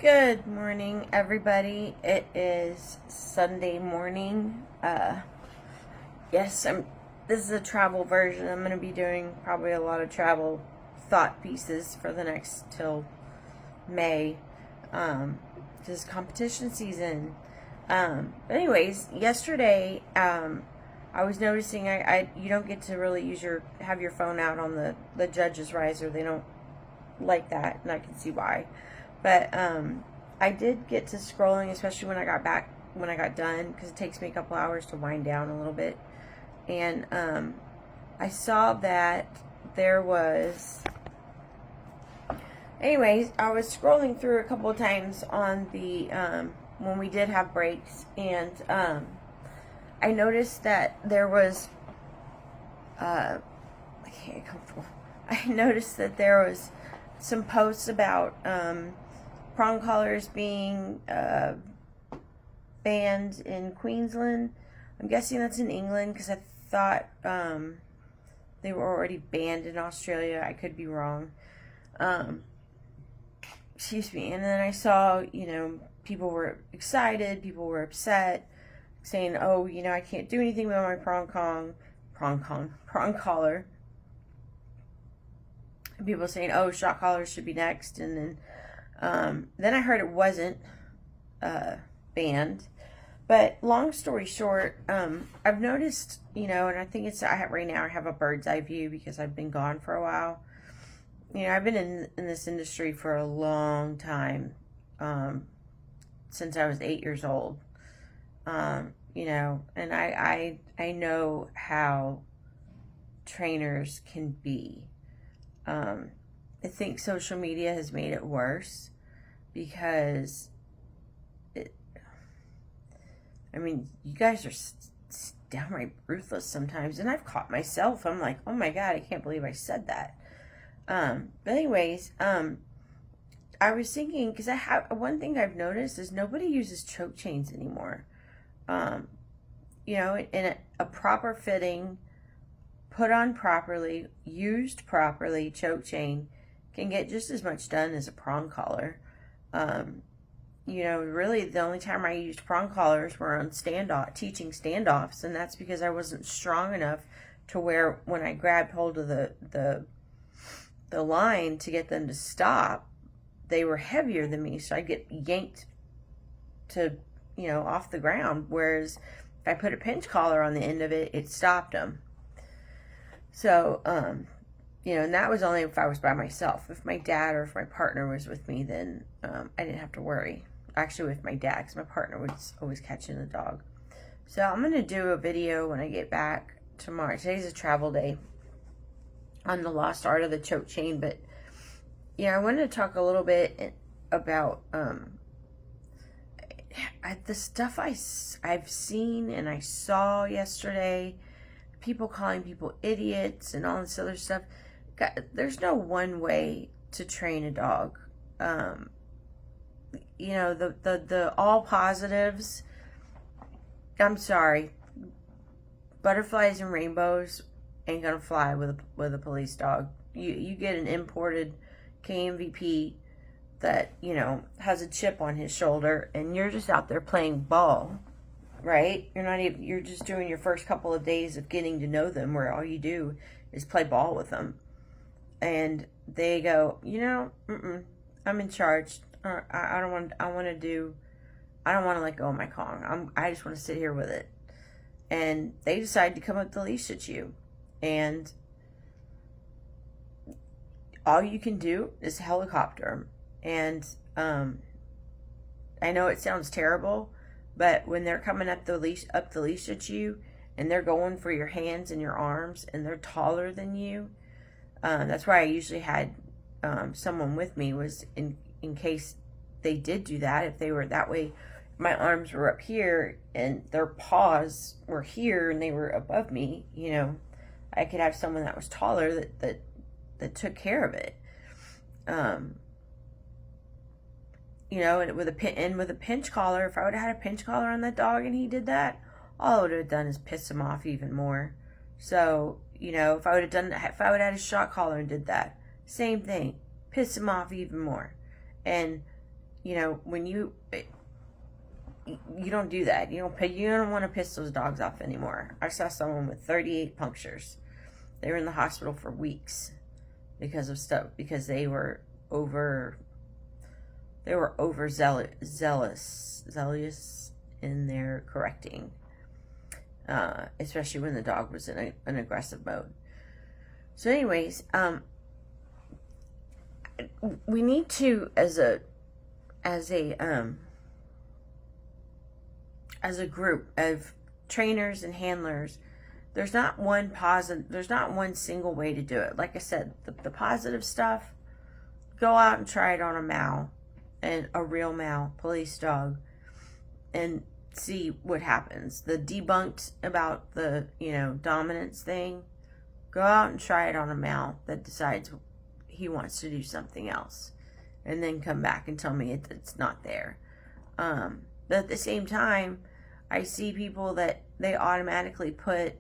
Good morning, everybody. It is Sunday morning. Yes, this is a travel version. I'm going to be doing probably a lot of travel thought pieces for the next till May. This is competition season. But anyways, yesterday, I was noticing you don't get to really have your phone out on the judge's riser. They don't like that, and I can see why. But I did get to scrolling, especially when I got done, because it takes me a couple hours to wind down a little bit. And I saw that there was. Anyways, I was scrolling through a couple of times on the when we did have breaks, and I noticed that there was. I can't get comfortable. I noticed that there was some posts about prong collars being banned in Queensland. I'm guessing that's in England because I thought they were already banned in Australia. I could be wrong. Excuse me. And then I saw, people were excited, people were upset, saying, "Oh, I can't do anything without my prong collar." And people saying, "Oh, shock collars should be next," and then I heard it wasn't banned. But long story short, I've noticed, and I think right now I have a bird's eye view because I've been gone for a while. I've been in this industry for a long time, since I was 8 years old. And I know how trainers can be. I think social media has made it worse because you guys are downright ruthless sometimes, and I've caught myself. I'm like, oh my God, I can't believe I said that. But anyways, I was thinking, because one thing I've noticed is nobody uses choke chains anymore. In a proper fitting, put on properly, used properly, choke chain can get just as much done as a prong collar. Really the only time I used prong collars were on teaching standoffs, and that's because I wasn't strong enough to where when I grabbed hold of the line to get them to stop, they were heavier than me, so I'd get yanked to, off the ground, whereas if I put a pinch collar on the end of it, it stopped them. So, and that was only if I was by myself. If my dad or if my partner was with me, then I didn't have to worry. Actually, with my dad, because my partner was always catching the dog. So I'm going to do a video when I get back tomorrow. Today's a travel day on the lost art of the choke chain. But, I wanted to talk a little bit about the stuff I've seen and I saw yesterday. People calling people idiots and all this other stuff. There's no one way to train a dog. The all positives. I'm sorry, butterflies and rainbows ain't gonna fly with a police dog. You get an imported KMVP that has a chip on his shoulder, and you're just out there playing ball. Right? You're just doing your first couple of days of getting to know them, where all you do is play ball with them. And they go, I'm in charge. I don't want to let go of my Kong. I just want to sit here with it. And they decide to come up the leash at you. And all you can do is helicopter them. And I know it sounds terrible, but when they're coming up the leash at you, and they're going for your hands and your arms, and they're taller than you, that's why I usually had someone with me, was in case they did do that. If they were that way, my arms were up here and their paws were here and they were above me. I could have someone that was taller that took care of it. And with a pinch collar, if I would have had a pinch collar on that dog and he did that, all I would have done is piss him off even more. So, if I would have had a shock collar and did that, same thing, piss him off even more. And, when you don't do that. You don't want to piss those dogs off anymore. I saw someone with 38 punctures. They were in the hospital for weeks because they were zealous in their correcting, especially when the dog was in an aggressive mode. So anyways, we need to, as a group of trainers and handlers, there's not one single way to do it. Like I said, the positive stuff, go out and try it on a Mal, and a real Mal police dog, and see what happens. The debunked about the dominance thing, go out and try it on a Mal that decides he wants to do something else, and then come back and tell me it's not there. But at the same time, I see people that they automatically put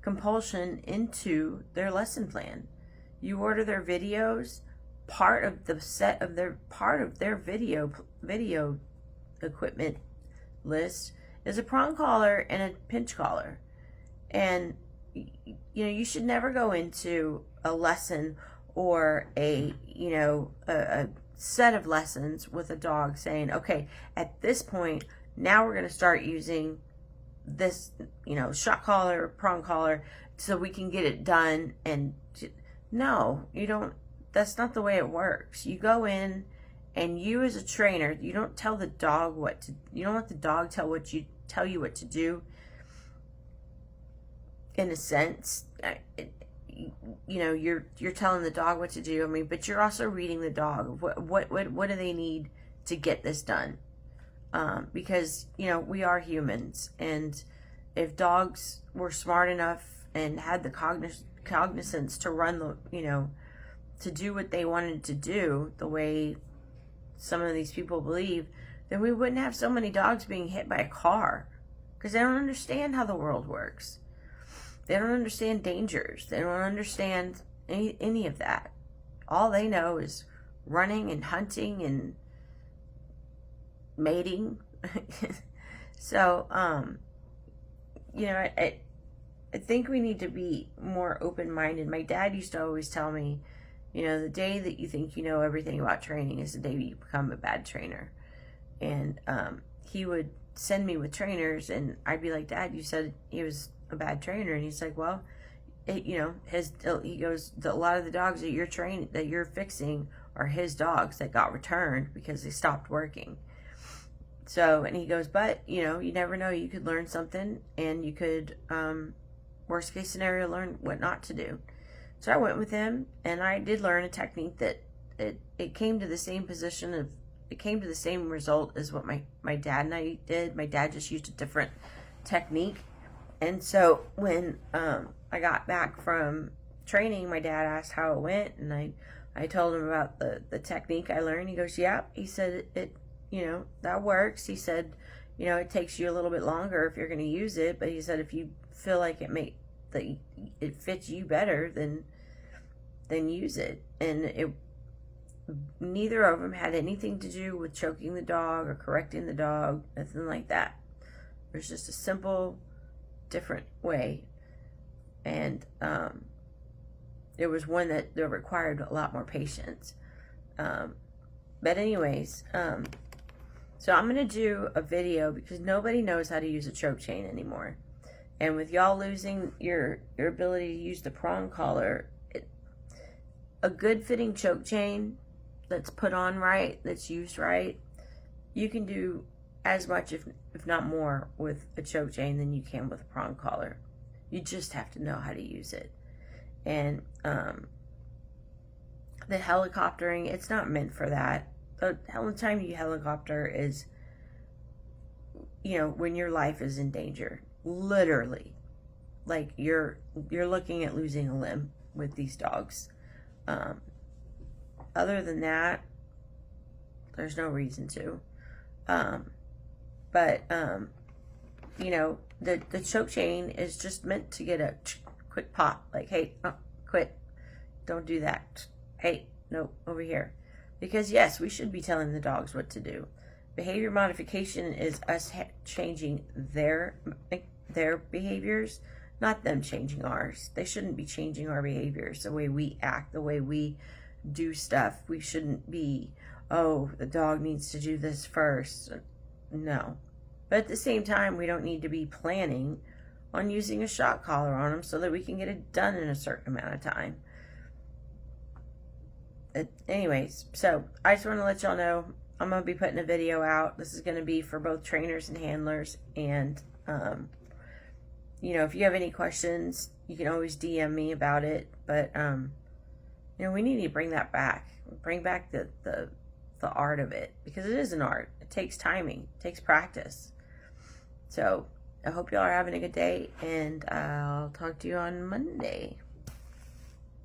compulsion into their lesson plan. You order their videos, part of their video equipment list is a prong collar and a pinch collar. And you should never go into a lesson or a set of lessons with a dog saying, okay, at this point now we're going to start using this shock collar, prong collar, so we can get it done. And no, you don't. That's not the way it works. You go in, and you as a trainer, you don't tell the dog you don't let the dog tell you what to do. In a sense, you're telling the dog what to do. I mean, but you're also reading the dog. What do they need to get this done? Because we are humans, and if dogs were smart enough and had the cognizance to run to do what they wanted to do, the way some of these people believe, then we wouldn't have so many dogs being hit by a car, because they don't understand how the world works. They don't understand dangers. They don't understand any of that. All they know is running and hunting and mating. So, I think we need to be more open-minded. My dad used to always tell me, the day that you think you know everything about training is the day you become a bad trainer. And he would send me with trainers, and I'd be like, Dad, you said he was a bad trainer. And he's like, well, he goes, a lot of the dogs that you're fixing are his dogs that got returned because they stopped working. So, and he goes, but, you never know. You could learn something, and you could, worst case scenario, learn what not to do. So I went with him, and I did learn a technique that it came to the same result as what my dad and I did. My dad just used a different technique. And so when I got back from training, my dad asked how it went, and I told him about the technique I learned. He goes, yeah. He said, it that works. He said, it takes you a little bit longer if you're going to use it, but he said if you feel like it fits you better, then use it. And neither of them had anything to do with choking the dog or correcting the dog, nothing like that. There's just a simple, different way. And it was one that required a lot more patience. But anyways, so I'm going to do a video because nobody knows how to use a choke chain anymore. And with y'all losing your ability to use the prong collar, a good fitting choke chain that's put on right, that's used right, you can do as much, if not more, with a choke chain than you can with a prong collar. You just have to know how to use it. And the helicoptering, it's not meant for that. The only time you helicopter is, when your life is in danger. Literally. Like you're looking at losing a limb with these dogs. Other than that, there's no reason to. But the choke chain is just meant to get a quick pop. Like, hey, quit. Don't do that. Hey, no, over here. Because yes, we should be telling the dogs what to do. Behavior modification is us changing their behaviors, not them changing ours. They shouldn't be changing our behaviors, the way we act, the way we do stuff. We shouldn't be, oh, the dog needs to do this first. No. But at the same time, we don't need to be planning on using a shock collar on them so that we can get it done in a certain amount of time. Anyways, so I just want to let y'all know I'm going to be putting a video out. This is going to be for both trainers and handlers. And, you know, if you have any questions, you can always DM me about it. But, you know, we need to bring that back. Bring back the art of it. Because it is an art. It takes timing. It takes practice. So, I hope y'all are having a good day. And I'll talk to you on Monday.